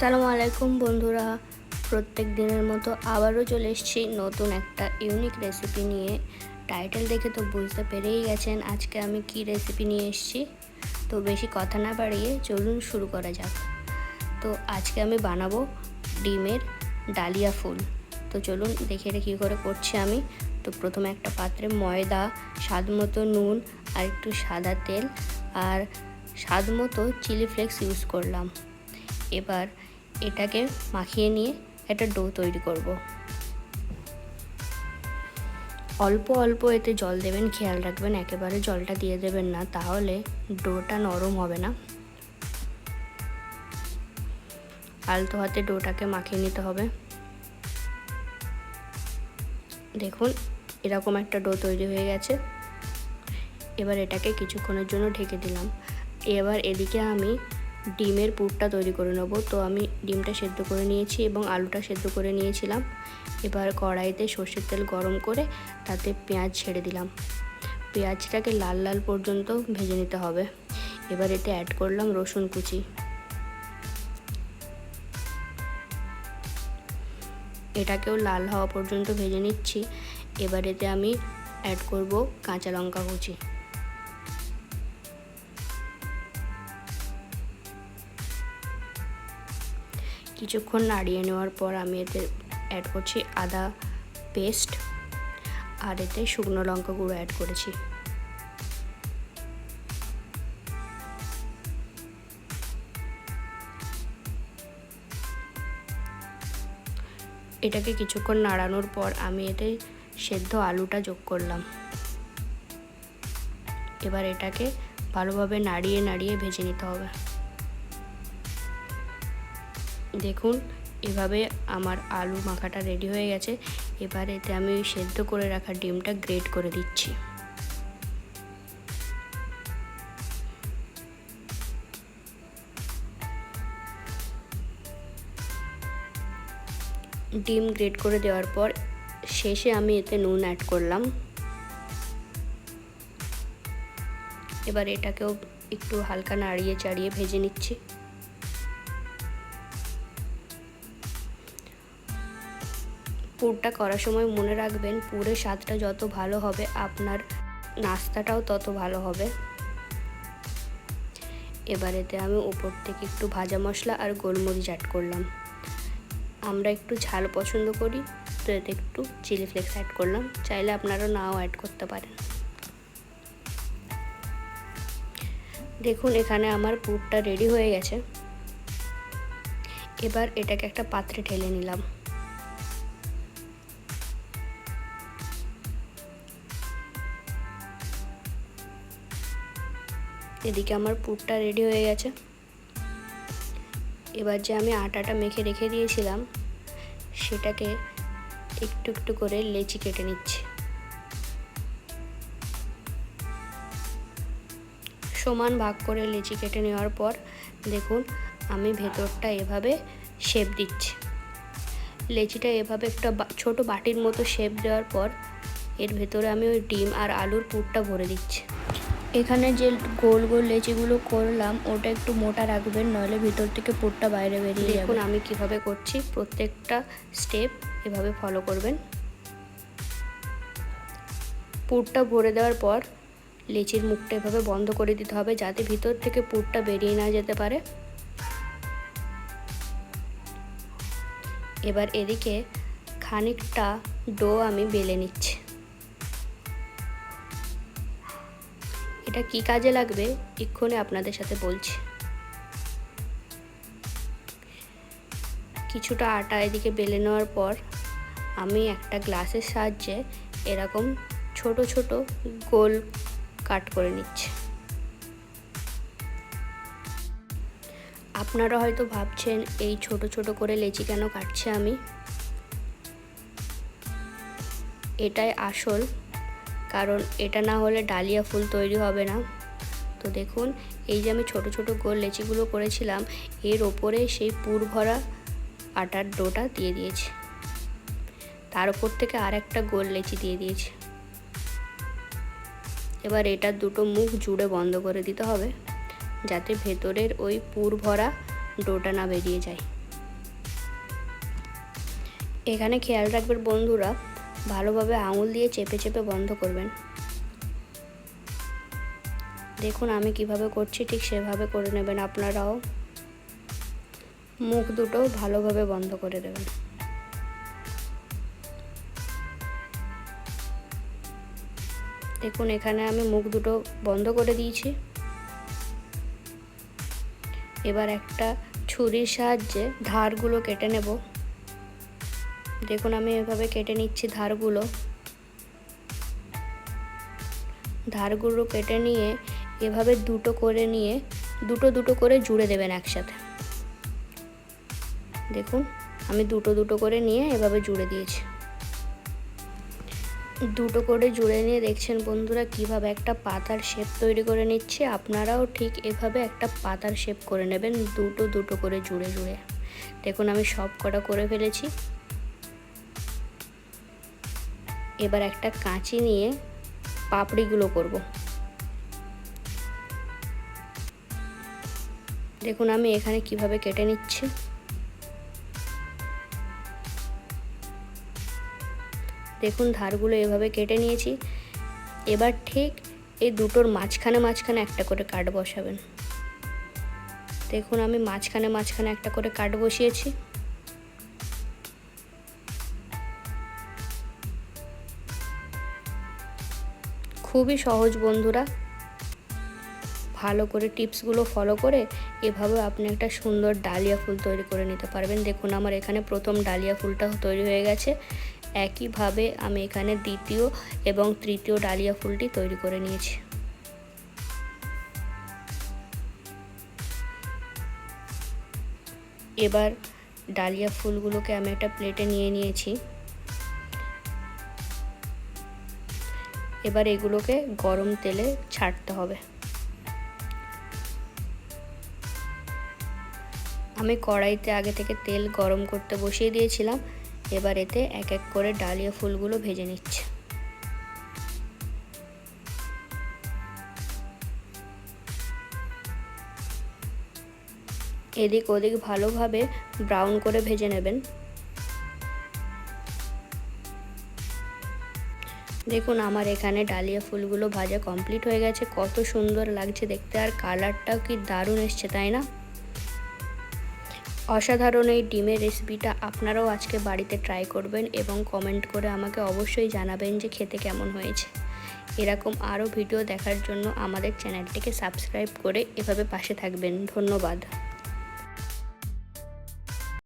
আসসালামু আলাইকুম বন্ধুরা, প্রত্যেক দিনের মতো আবারও চলে এসেছি নতুন একটা ইউনিক রেসিপি নিয়ে। টাইটেল দেখে তো বুঝতে পেরেই গেছেন আজকে আমি কি রেসিপি নিয়ে এসেছি। তো বেশি কথা না বাড়িয়ে চলুন শুরু করা যাক। তো আজকে আমি বানাবো ডিমের ডালিয়া ফুল। তো চলুন দেখে এটা কী করে করছি আমি। তো প্রথমে একটা পাত্রে ময়দা, স্বাদ মতো নুন আর একটু সাদা তেল আর স্বাদ মতো চিলি ফ্লেক্স ইউজ করলাম। এবার এটাকে মাখিয়ে নিয়ে একটা ডো তৈরি করব। অল্প অল্প এতে জল দেবেন, খেয়াল রাখবেন একেবারে জলটা দিয়ে দেবেন না, তাহলে ডোটা নরম হবে না। আলতো হাতে ডোটাকে মাখিয়ে নিতে হবে। দেখুন এরকম একটা ডো তৈরি হয়ে গেছে। এবার এটাকে কিছুক্ষণের জন্য ঢেকে দিলাম। এবার এদিকে আমি ডিমের পুরটা তৈরি করে নেব। তো আমি ডিমটা সেদ্ধ করে নিয়েছি এবং আলুটা সেদ্ধ করে নিয়েছিলাম। এবার কড়াইতে সর্ষের তেল গরম করে তাতে পেঁয়াজ ছেড়ে দিলাম। পেঁয়াজটাকে লাল লাল পর্যন্ত ভেজে নিতে হবে। এবার এতে অ্যাড করলাম রসুন কুচি। এটাকেও লাল হওয়া পর্যন্ত ভেজে নিচ্ছি। এবার এতে আমি অ্যাড করব কাঁচা লঙ্কা কুচি। কিছুক্ষণ নাড়িয়ে নেওয়ার পর আমি এতে অ্যাড করছি আদা পেস্ট আর এতে শুকনো লঙ্কা গুঁড়ো অ্যাড করেছি। এটাকে কিছুক্ষণ নাড়ানোর পর আমি এতে সেদ্ধ আলুটা যোগ করলাম। এবার এটাকে ভালোভাবে নাড়িয়ে নাড়িয়ে ভেজে নিতে হবে। দেখুন এভাবে আমার আলু মাখাটা রেডি হয়ে গেছে। এবার এতে আমি সেদ্ধ করে রাখা ডিমটা গ্রেট করে দিচ্ছি। ডিম গ্রেট করে দেওয়ার পর শেষে আমি এতে নুন অ্যাড করলাম। এবার এটাকেও একটু হালকা নাড়িয়ে চাড়িয়ে ভেজে নিচ্ছি। পুরটা করার সময় মনে রাখবেন পুরের স্বাদটা যত ভালো হবে আপনার নাস্তাটাও তত ভালো হবে। এবার এতে আমি উপর থেকে একটু ভাজা মশলা আর গোলমরিচ অ্যাড করলাম। আমরা একটু ঝাল পছন্দ করি, তো এতে একটু চিলি ফ্লেক্স অ্যাড করলাম। চাইলে আপনারা নাও অ্যাড করতে পারেন। দেখুন এখানে আমার পুরটা রেডি হয়ে গেছে। এবার এটাকে একটা পাত্রে ঢেলে নিলাম। এদিকে আমার পুরটা রেডি হয়ে গেছে। এবার যে আমি আটাটা মেখে রেখে দিয়েছিলাম সেটাকে একটু একটু করে লেচি কেটে নিচ্ছি। সমান ভাগ করে লেচি কেটে নেওয়ার পর দেখুন আমি ভেতরটা এভাবে শেপ দিচ্ছি। লেচিটা এভাবে একটা ছোট বাটির মতো শেপ দেওয়ার পর এর ভেতরে আমি ওই ডিম আর আলুর পুরটা ভরে দিচ্ছি। এখানে যে গোল গোল লেচিগুলো করলাম ওটা একটু মোটা রাখবেন, নইলে ভিতর থেকে পুরটা বাইরে বেরিয়ে যাবে। দেখুন আমি কিভাবে করছি, প্রত্যেকটা স্টেপ এভাবে ফলো করবেন। পুরটা ভরে দেওয়ার পর লেচির মুখটা এভাবে বন্ধ করে দিতে হবে যাতে ভিতর থেকে পুরটা বেরিয়ে না যেতে পারে। এবার এদিকে খানিকটা ডো আমি বেলে নিচ্ছি। এটা কি কাজে লাগবে এক্ষুনি আপনাদের সাথে বলছি। কিছুটা আটা এদিকে বেলে নেওয়ার পর আমি একটা গ্লাসের সাহায্যে এরকম ছোট ছোট গোল কাট করে নিচ্ছি। আপনারা হয়তো ভাবছেন এই ছোট ছোট করে লেচি কেন কাটছি আমি। এটাই আসল কারণ, এটা না হলে ডালিয়া ফুল তৈরি হবে না। তো দেখুন এই যে আমি ছোট ছোট গোল লেচিগুলো করেছিলাম এর ওপরে সেই পুর ভরা আটার ডোটা দিয়ে দিয়েছি। তার উপর থেকে আর একটা গোল লেচি দিয়ে দিয়েছি। এবার এটার দুটো মুখ জুড়ে বন্ধ করে দিতে হবে যাতে ভেতরের ওই পুর ভরা ডোটা না বেরিয়ে যায়। এখানে খেয়াল রাখবেন বন্ধুরা, ভালোভাবে আঙুল দিয়ে চেপে চেপে বন্ধ করবেন। দেখুন আমি কিভাবে করছি, ঠিক সেভাবে করে নেবেন আপনারাও। মুখ দুটো ভালোভাবে বন্ধ করে দেবেন। দেখুন এখানে আমি মুখ দুটো বন্ধ করে দিয়েছি। এবার একটা ছুরির সাহায্যে ধারগুলো কেটে নেব। দেখুন আমি এভাবে কেটে নিচ্ছি ধারগুলো কেটে নিয়ে এভাবে দুটো করে জুড়ে দেবেন একসাথে। দেখুন আমি দুটো করে নিয়ে এভাবে জুড়ে দিয়েছি। দুটো করে জুড়ে নিয়ে দেখছেন বন্ধুরা কিভাবে একটা পাতার শেপ তৈরি করে নিচ্ছে। আপনারাও ঠিক এভাবে একটা পাতার শেপ করে নেবেন, দুটো করে জুড়ে। দেখুন আমি সব কটা করে ফেলেছি। এবার একটা কাঁচি নিয়ে পাপড়িগুলো করব। দেখুন আমি এখানে কিভাবে কেটে নিচ্ছি। দেখুন ধারগুলো এভাবে কেটে নিয়েছি। এবার ঠিক এই দুটোর মাঝখানে একটা করে কাট বসাবেন। দেখুন আমি মাঝখানে একটা করে কাট বসিয়েছি। খুবই সহজ বন্ধুরা, ভালো করে টিপসগুলো ফলো করে এভাবে আপনি একটা সুন্দর ডালিয়া ফুল তৈরি করে নিতে পারবেন। দেখুন আমার এখানে প্রথম ডালিয়া ফুলটা তৈরি হয়ে গেছে। একইভাবে আমি এখানে দ্বিতীয় এবং তৃতীয় ডালিয়া ফুলটি তৈরি করে নিয়েছি। এবার ডালিয়া ফুলগুলোকে আমি একটা প্লেটে নিয়ে নিয়েছি। এবার এগুলোকে গরম তেলে ছাড়তে হবে। আমি কড়াইতে আগে থেকে তেল গরম করতে বসিয়ে দিয়েছিলাম। এবার এতে এক এক করে ডালিয়া ফুলগুলো ভেজে নিচ্ছে। এদিক ওদিক ভালোভাবে ব্রাউন করে ভেজে নেবেন। দেখুন আমার এখানে ডালিয়া ফুলগুলো ভাজা কমপ্লিট হয়ে গেছে। কত সুন্দর লাগছে দেখতে, আর কালারটাও কি দারুণ এসছে তাই না? অসাধারণ এই ডিমের রেসিপিটা আপনারাও আজকে বাড়িতে ট্রাই করবেন এবং কমেন্ট করে আমাকে অবশ্যই জানাবেন যে খেতে কেমন হয়েছে। এরকম আরও ভিডিও দেখার জন্য আমাদের চ্যানেলটিকে সাবস্ক্রাইব করে এভাবে পাশে থাকবেন। ধন্যবাদ।